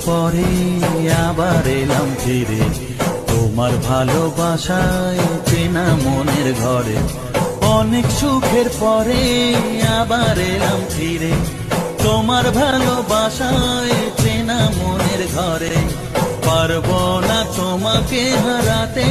পরে আবার এলাম ফিরে তোমার ভালোবাসায় চেনা মনের ঘরে। অনেক সুখের পরে আবার এলাম ফিরে তোমার ভালোবাসায় চেনা মনের ঘরে। পারবো না তোমাকে হারাতে।